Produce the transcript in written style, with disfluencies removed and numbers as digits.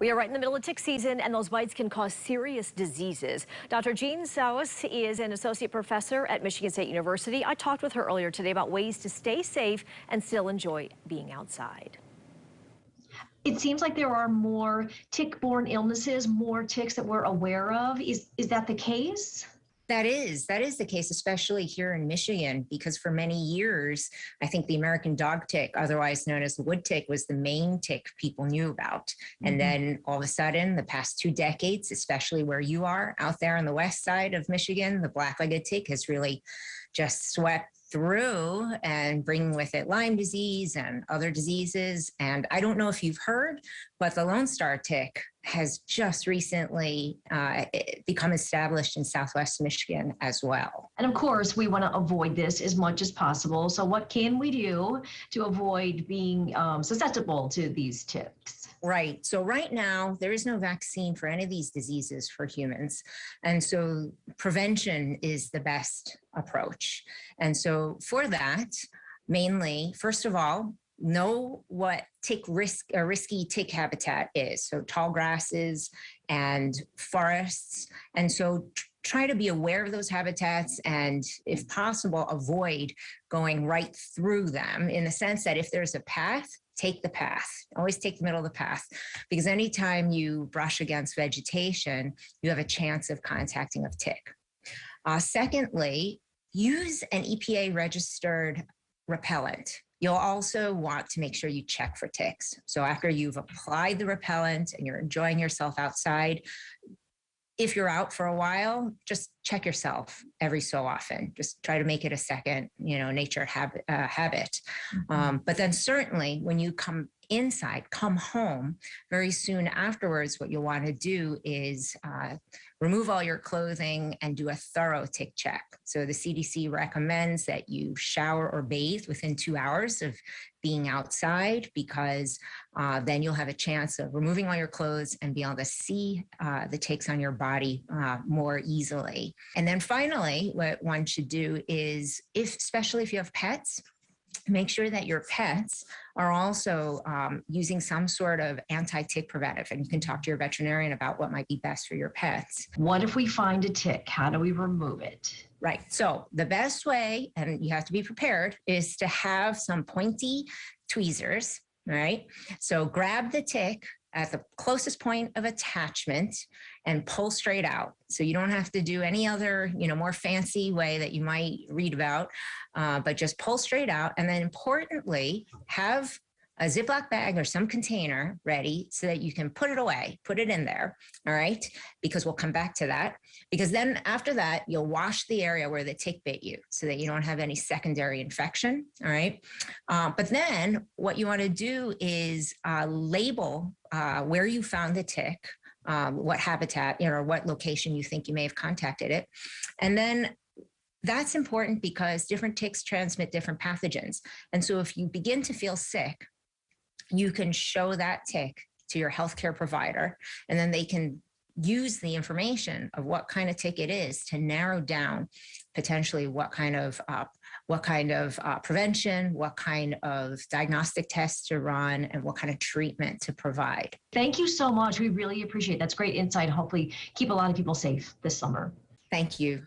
We are right in the middle of tick season, and those bites can cause serious diseases. Dr. Jean Tsao is an associate professor at Michigan State University. I talked with her earlier today about ways to stay safe and still enjoy being outside. It seems like there are more tick-borne illnesses, more ticks that we're aware of. Is that the case? That is the case, especially here in Michigan, because for many years, I think the American dog tick, otherwise known as the wood tick, was the main tick people knew about. And then all of a sudden, the past 2 decades, especially where you are out there on the west side of Michigan, the black-legged tick has really just swept through and bringing with it Lyme disease and other diseases. And I don't know if you've heard, but the Lone Star tick has just recently become established in Southwest Michigan as well. And of course, we want to avoid this as much as possible. So what can we do to avoid being susceptible to these ticks? Right. So right now, there is no vaccine for any of these diseases for humans. And so prevention is the best approach. And so for that, mainly, first of all, know what risky tick habitat is. So tall grasses and forests. And so try to be aware of those habitats and, if possible, avoid going right through them, in the sense that if there's a path, take the path. Always take the middle of the path, because anytime you brush against vegetation, you have a chance of contacting a tick. Secondly, use an EPA registered repellent. You'll also want to make sure you check for ticks. So after you've applied the repellent and you're enjoying yourself outside, if you're out for a while, just check yourself every so often. Just try to make it a second, nature habit. But then certainly when you come home very soon afterwards, what you'll want to do is remove all your clothing and do a thorough tick check. So the CDC recommends that you shower or bathe within 2 hours of being outside, because then you'll have a chance of removing all your clothes and be able to see the ticks on your body more easily. And then finally, what one should do is, especially if you have pets, make sure that your pets are also using some sort of anti-tick preventive, and you can talk to your veterinarian about what might be best for your pets. What if we find a tick? How do we remove it? Right. So the best way, and you have to be prepared, is to have some pointy tweezers, right? So grab the tick at the closest point of attachment and pull straight out. So you don't have to do any other, more fancy way that you might read about, but just pull straight out. And then importantly, have a Ziploc bag or some container ready so that you can put it away, put it in there, all right? Because we'll come back to that. Because then after that, you'll wash the area where the tick bit you so that you don't have any secondary infection, all right? But then what you want to do is label where you found the tick, what habitat, or what location you think you may have contacted it. And then that's important because different ticks transmit different pathogens. And so if you begin to feel sick, you can show that tick to your healthcare provider, and then they can use the information of what kind of tick it is to narrow down potentially what kind of prevention, what kind of diagnostic tests to run, and what kind of treatment to provide. Thank you so much. We really appreciate it. That's great insight. Hopefully keep a lot of people safe this summer. Thank you.